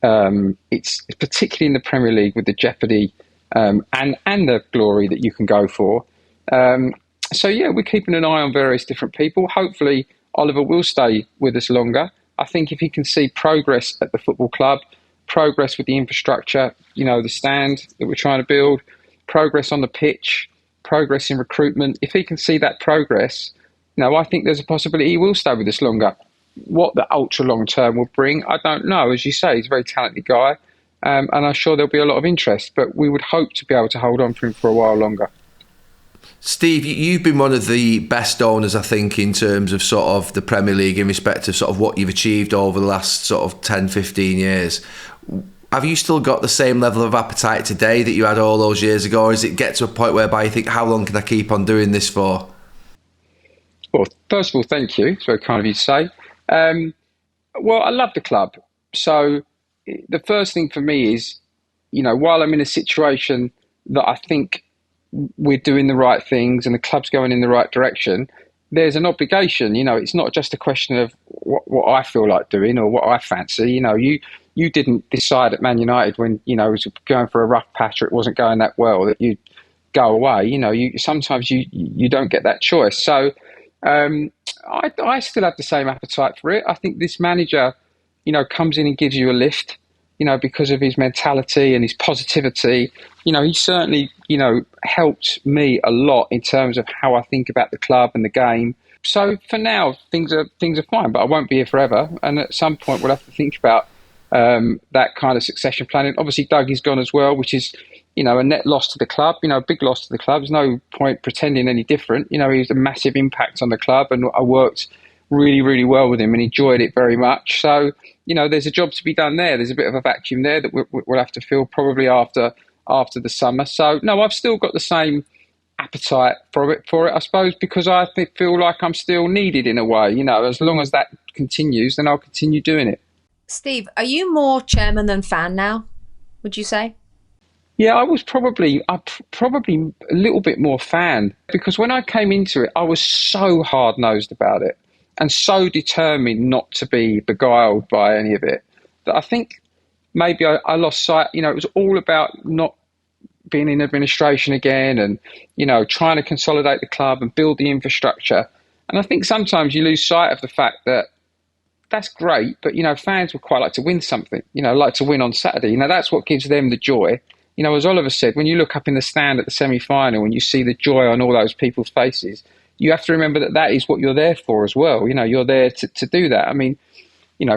S4: It's particularly in the Premier League with the jeopardy and the glory that you can go for. So, we're keeping an eye on various different people. Hopefully, Oliver will stay with us longer. I think if he can see progress at the football club, progress with the infrastructure, the stand that we're trying to build, progress on the pitch, progress in recruitment, if he can see that progress, I think there's a possibility he will stay with us longer. What the ultra long term will bring, I don't know. As you say, he's a very talented guy, and I'm sure there'll be a lot of interest, but we would hope to be able to hold on to him for a while longer.
S2: Steve, you've been one of the best owners, I think, in terms of sort of the Premier League in respect of sort of what you've achieved over the last sort of 10, 15 years. Have you still got the same level of appetite today that you had all those years ago, or does it get to a point whereby you think, how long can I keep on doing this for?
S4: Well, first of all, thank you. It's very kind of you to say. Well, I love the club. So the first thing for me is, while I'm in a situation that I think we're doing the right things and the club's going in the right direction, there's an obligation. It's not just a question of what I feel like doing or what I fancy. You didn't decide at Man United when, it was going for a rough patch or it wasn't going that well that you'd go away. Sometimes you don't get that choice. So I still have the same appetite for it. I think this manager, comes in and gives you a lift, because of his mentality and his positivity. He certainly, helped me a lot in terms of how I think about the club and the game. So for now, things are fine, but I won't be here forever. And at some point, we'll have to think about that kind of succession planning. Obviously, Dougie's gone as well, which is, a net loss to the club, a big loss to the club. There's no point pretending any different. He was a massive impact on the club, and I worked really, really well with him and enjoyed it very much. So, there's a job to be done there. There's a bit of a vacuum there that we'll have to fill probably after the summer. So, no, I've still got the same appetite for it, I suppose, because I feel like I'm still needed in a way. As long as that continues, then I'll continue doing it.
S1: Steve, are you more chairman than fan now, would you say?
S4: Yeah, I was probably a little bit more fan, because when I came into it, I was so hard-nosed about it and so determined not to be beguiled by any of it that I think maybe I lost sight. It was all about not being in administration again and, trying to consolidate the club and build the infrastructure. And I think sometimes you lose sight of the fact that that's great, but, fans would quite like to win something, like to win on Saturday. That's what gives them the joy. As Oliver said, when you look up in the stand at the semi-final and you see the joy on all those people's faces, you have to remember that is what you're there for as well. You're there to do that. I mean,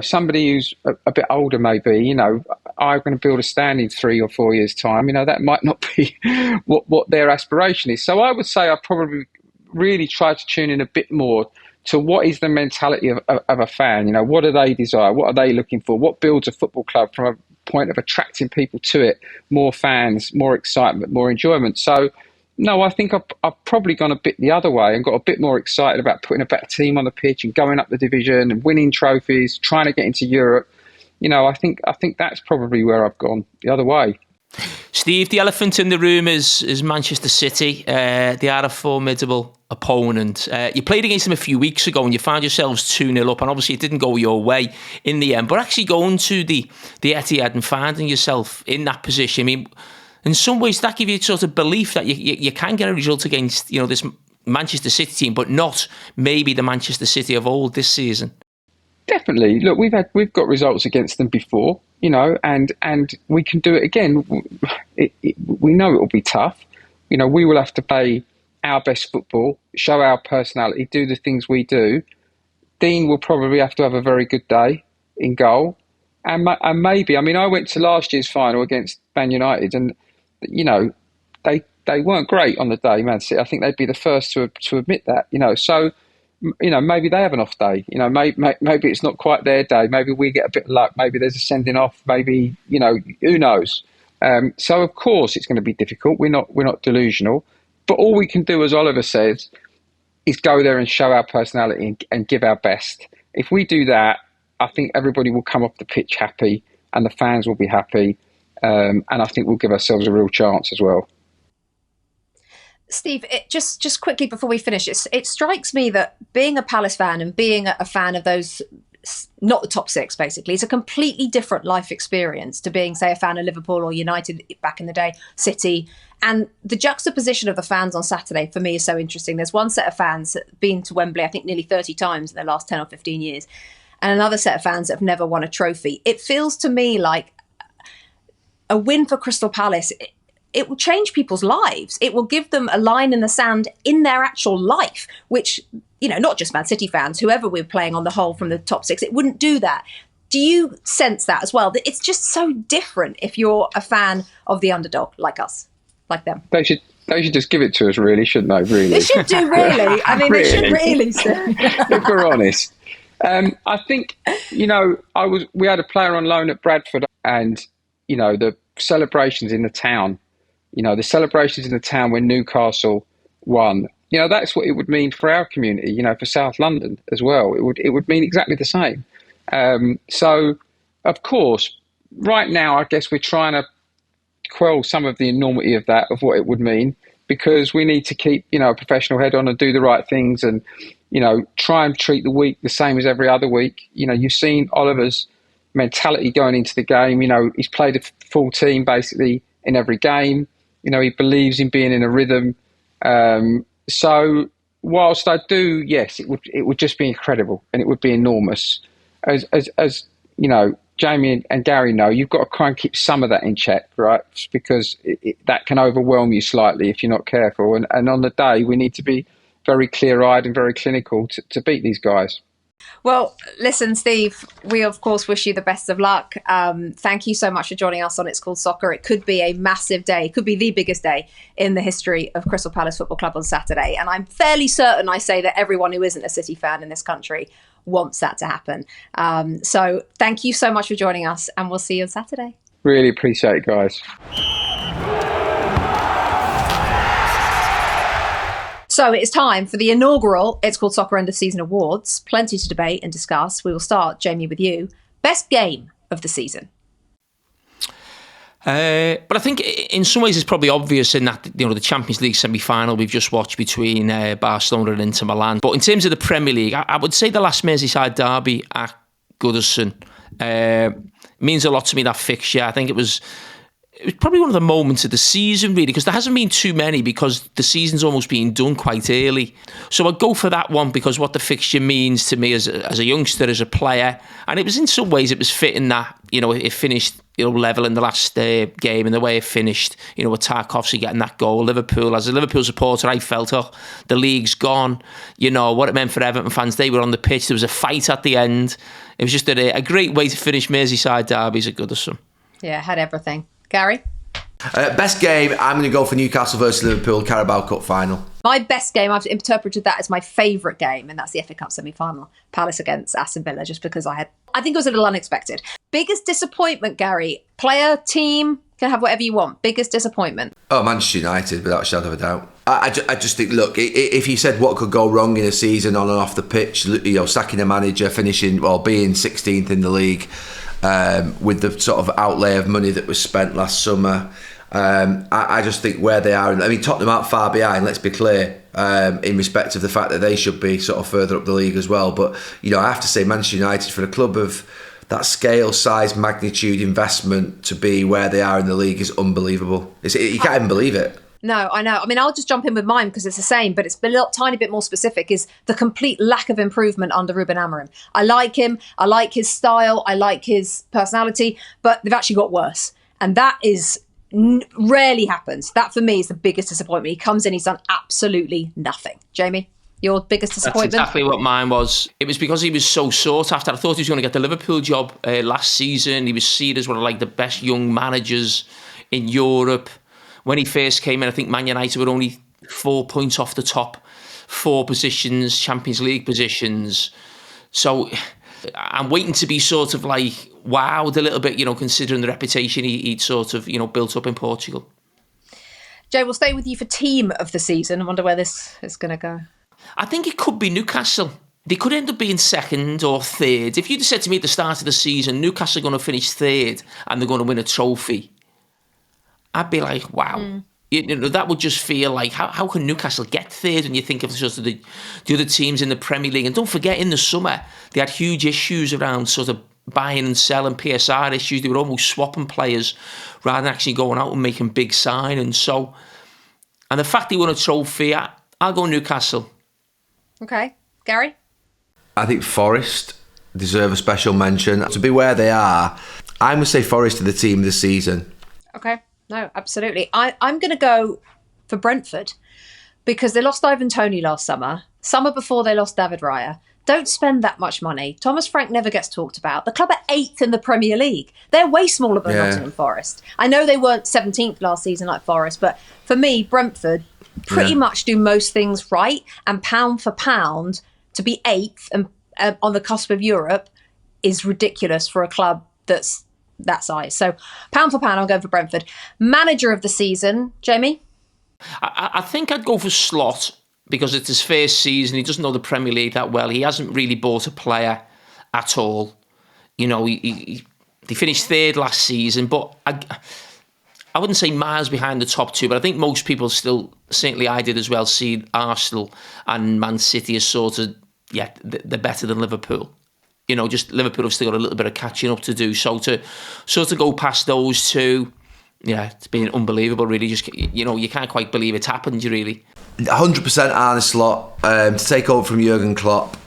S4: somebody who's a bit older maybe, I'm going to build a stand in 3 or 4 years' time. That might not be what their aspiration is. So I would say I probably really try to tune in a bit more to what is the mentality of a fan. What do they desire? What are they looking for? What builds a football club from a point of attracting people to it, more fans, more excitement, more enjoyment. So, no, I think I've probably gone a bit the other way and got a bit more excited about putting a better team on the pitch and going up the division and winning trophies, trying to get into Europe. I think that's probably where I've gone the other way.
S3: Steve, the elephant in the room is Manchester City. They are a formidable opponent. You played against them a few weeks ago and you found yourselves 2-0 up, and obviously it didn't go your way in the end. But actually going to the Etihad and finding yourself in that position, I mean, in some ways that gives you sort of belief that you can get a result against this Manchester City team, but not maybe the Manchester City of old this season. Definitely.
S4: Look, we've got results against them before, and we can do it again. We know it will be tough. We will have to play our best football, show our personality, do the things we do. Dean will probably have to have a very good day in goal, and maybe. I mean, I went to last year's final against Man United, and they weren't great on the day, Man City. I think they'd be the first to admit that. So. Maybe they have an off day. Maybe it's not quite their day. Maybe we get a bit of luck. Maybe there's a sending off. Maybe who knows? So of course it's going to be difficult. We're not delusional, but all we can do, as Oliver says, is go there and show our personality and give our best. If we do that, I think everybody will come off the pitch happy, and the fans will be happy, and I think we'll give ourselves a real chance as well.
S1: Steve, just quickly before we finish, it strikes me that being a Palace fan and being a fan of those, not the top six, basically, it's a completely different life experience to being, say, a fan of Liverpool or United back in the day, City. And the juxtaposition of the fans on Saturday, for me, is so interesting. There's one set of fans that have been to Wembley, I think, nearly 30 times in the last 10 or 15 years, and another set of fans that have never won a trophy. It feels to me like a win for Crystal Palace. It will change people's lives. It will give them a line in the sand in their actual life, which, not just Man City fans, whoever we're playing on the whole from the top six, it wouldn't do that. Do you sense that as well? That it's just so different if you're a fan of the underdog like us, like them.
S4: They should just give it to us, really, shouldn't they? Really,
S1: they should do. Really, I mean, really? They should really.
S4: If we're honest, I think we had a player on loan at Bradford, and the celebrations in the town. The celebrations in the town when Newcastle won. That's what it would mean for our community. For South London as well. It would mean exactly the same. So, of course, right now, I guess we're trying to quell some of the enormity of that, of what it would mean, because we need to keep a professional head on and do the right things, and try and treat the week the same as every other week. You've seen Oliver's mentality going into the game. He's played a full team basically in every game. He believes in being in a rhythm. So whilst I do, yes, it would just be incredible, and it would be enormous. As Jamie and Gary know, you've got to try and keep some of that in check, right? Because that can overwhelm you slightly if you're not careful. And on the day, we need to be very clear-eyed and very clinical to beat these guys.
S1: Well, listen, Steve, we of course wish you the best of luck. Thank you so much for joining us on It's Called Soccer. It could be a massive day. It could be the biggest day in the history of Crystal Palace Football Club on Saturday. And I'm fairly certain I say that everyone who isn't a City fan in this country wants that to happen. So thank you so much for joining us, and we'll see you on Saturday.
S4: Really appreciate it, guys.
S1: So it's time for the inaugural It's Called Soccer End of Season Awards. Plenty to debate and discuss. We will start, Jamie, with you. Best game of the season?
S3: But I think in some ways it's probably obvious in that the Champions League semi-final we've just watched between Barcelona and Inter Milan. But in terms of the Premier League, I would say the last Merseyside derby at Goodison means a lot to me, that fixture. I think it was probably one of the moments of the season, really, because there hasn't been too many, because the season's almost been done quite early. So I'd go for that one because what the fixture means to me as a youngster, as a player. And it was, in some ways, it was fitting that, it finished level in the last game, and the way it finished, with Tarkovsky getting that goal. Liverpool, as a Liverpool supporter, I felt, the league's gone. What it meant for Everton fans, they were on the pitch. There was a fight at the end. It was just a great way to finish Merseyside derbies at Goodison.
S1: Yeah, had everything. Gary?
S2: Best game, I'm going to go for Newcastle versus Liverpool, Carabao Cup final.
S1: My best game, I've interpreted that as my favourite game, and that's the FA Cup semi-final, Palace against Aston Villa, just because I think it was a little unexpected. Biggest disappointment, Gary? Player, team, can have whatever you want. Biggest disappointment?
S2: Oh, Manchester United, without a shadow of a doubt. I just think, look, if you said what could go wrong in a season on and off the pitch, sacking a manager, being 16th in the league, with the sort of outlay of money that was spent last summer, I just think where they are, Tottenham aren't far behind, let's be clear, in respect of the fact that they should be sort of further up the league as well. But, I have to say Manchester United, for a club of that scale, size, magnitude, investment to be where they are in the league is unbelievable. You can't even believe it.
S1: No, I know. I'll just jump in with mine because it's the same, but it's a little tiny bit more specific, is the complete lack of improvement under Ruben Amorim. I like him. I like his style. I like his personality, but they've actually got worse. And that is rarely happens. That for me is the biggest disappointment. He comes in, he's done absolutely nothing. Jamie, your biggest disappointment?
S3: That's exactly what mine was. It was because he was so sought after. I thought he was going to get the Liverpool job last season. He was seen as one of the best young managers in Europe. When he first came in, I think Man United were only 4 points off the top 4 positions, Champions League positions. So I'm waiting to be sort of wowed a little bit, considering the reputation he'd sort of, built up in Portugal.
S1: Jay, we'll stay with you for team of the season. I wonder where this is going to go.
S3: I think it could be Newcastle. They could end up being second or third. If you'd have said to me at the start of the season, Newcastle are going to finish third and they're going to win a trophy, I'd be like, wow. That would just feel like, how can Newcastle get third when you think of sort of the other teams in the Premier League? And don't forget, in the summer, they had huge issues around sort of buying and selling, PSR issues. They were almost swapping players rather than actually going out and making big signings. And the fact they won a trophy, I'll go Newcastle.
S1: Okay. Gary?
S2: I think Forest deserve a special mention. To be where they are, I must say Forest are the team this season.
S1: Okay. No, absolutely. I'm going to go for Brentford because they lost Ivan Toney last summer before they lost David Raya. Don't spend that much money. Thomas Frank never gets talked about. The club are 8th in the Premier League. They're way smaller than Nottingham Forest. I know they weren't 17th last season like Forest, but for me, Brentford pretty much do most things right. And pound for pound, to be 8th and on the cusp of Europe is ridiculous for a club that's that size. So pound for pound, I'll go for Brentford. Manager of the season, Jamie?
S3: I think I'd go for Slot because it's his first season. He doesn't know the Premier League that well. He hasn't really bought a player at all. He finished third last season, but I wouldn't say miles behind the top 2, but I think most people still, certainly I did as well, see Arsenal and Man City as sort of, they're better than Liverpool. Just Liverpool have still got a little bit of catching up to do. So to sort of go past those two, it's been unbelievable, really. Just, you can't quite believe it's happened, really.
S2: 100% Arne Slot to take over from Jurgen Klopp,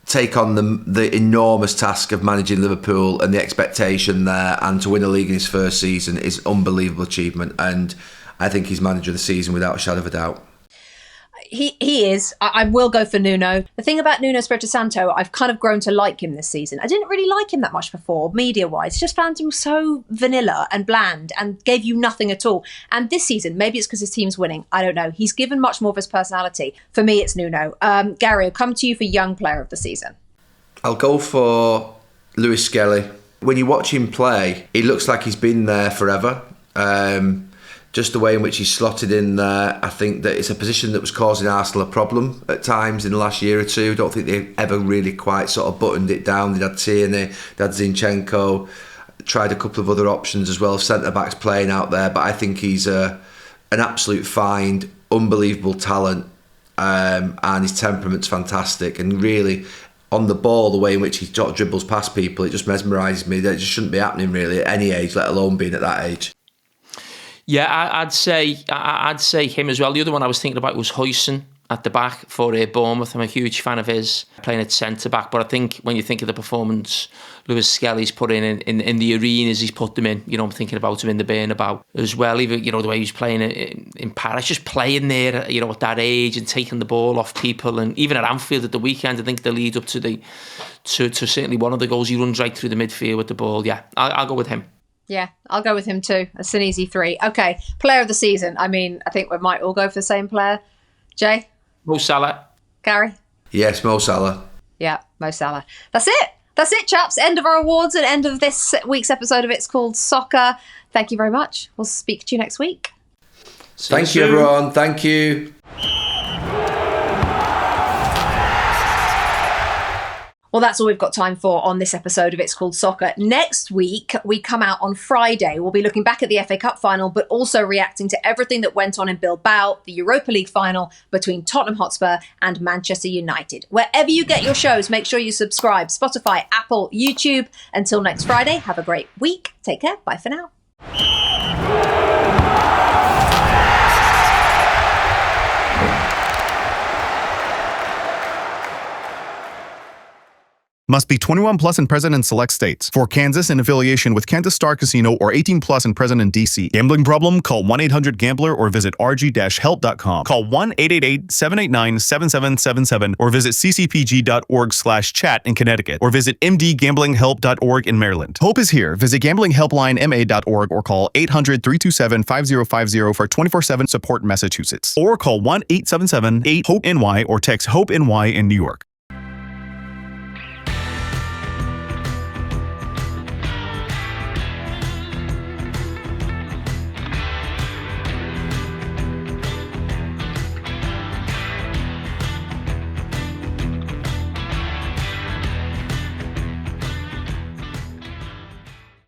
S2: take on the enormous task of managing Liverpool and the expectation there, and to win a league in his first season is unbelievable achievement. And I think he's manager of the season without a shadow of a doubt.
S1: He is. I will go for Nuno. The thing about Nuno Espirito Santo, I've kind of grown to like him this season. I didn't really like him that much before, media-wise. Just found him so vanilla and bland and gave you nothing at all. And this season, maybe it's because his team's winning. I don't know. He's given much more of his personality. For me, it's Nuno. Gary, I'll come to you for young player of the season.
S2: I'll go for Lewis Skelly. When you watch him play, he looks like he's been there forever. Just the way in which he's slotted in there, I think that it's a position that was causing Arsenal a problem at times in the last year or two. I don't think they ever really quite sort of buttoned it down. They had Tierney, they had Zinchenko, tried a couple of other options as well, centre-backs playing out there, but I think he's an absolute find, unbelievable talent, and his temperament's fantastic, and really on the ball, the way in which he sort of dribbles past people, it just mesmerises me. That just shouldn't be happening really at any age, let alone being at that age.
S3: Yeah, I'd say him as well. The other one I was thinking about was Huijsen at the back for Bournemouth. I'm a huge fan of his playing at centre-back, but I think when you think of the performance Lewis Skelly's put in the arenas he's put them in, I'm thinking about him in the Bernabéu as well. Even, the way he's playing in Paris, just playing there, at that age and taking the ball off people. And even at Anfield at the weekend, I think the lead up to certainly one of the goals, he runs right through the midfield with the ball. Yeah, I'll go with him.
S1: Yeah, I'll go with him too. It's an easy 3. Okay, player of the season. I mean, I think we might all go for the same player. Jay?
S3: Mo Salah.
S1: Gary?
S2: Yes, Mo Salah.
S1: Yeah, Mo Salah. That's it, chaps. End of our awards and end of this week's episode of It's Called Soccer. Thank you very much. We'll speak to you next week.
S2: Thank you, everyone. Thank you.
S1: Well, that's all we've got time for on this episode of It's Called Soccer. Next week, we come out on Friday. We'll be looking back at the FA Cup final, but also reacting to everything that went on in Bilbao, the Europa League final between Tottenham Hotspur and Manchester United. Wherever you get your shows, make sure you subscribe. Spotify, Apple, YouTube. Until next Friday, have a great week. Take care. Bye for now.
S5: Must be 21 plus and present in select states. For Kansas, in affiliation with Kansas Star Casino, or 18 plus and present in D.C. Gambling problem? Call 1-800-GAMBLER or visit rg-help.com. Call 1-888-789-7777 or visit ccpg.org/chat in Connecticut or visit mdgamblinghelp.org in Maryland. Hope is here. Visit gamblinghelplinema.org or call 800-327-5050 for 24/7 support in Massachusetts. Or call 1-877-8-HOPE-NY or text HOPE-NY in New York.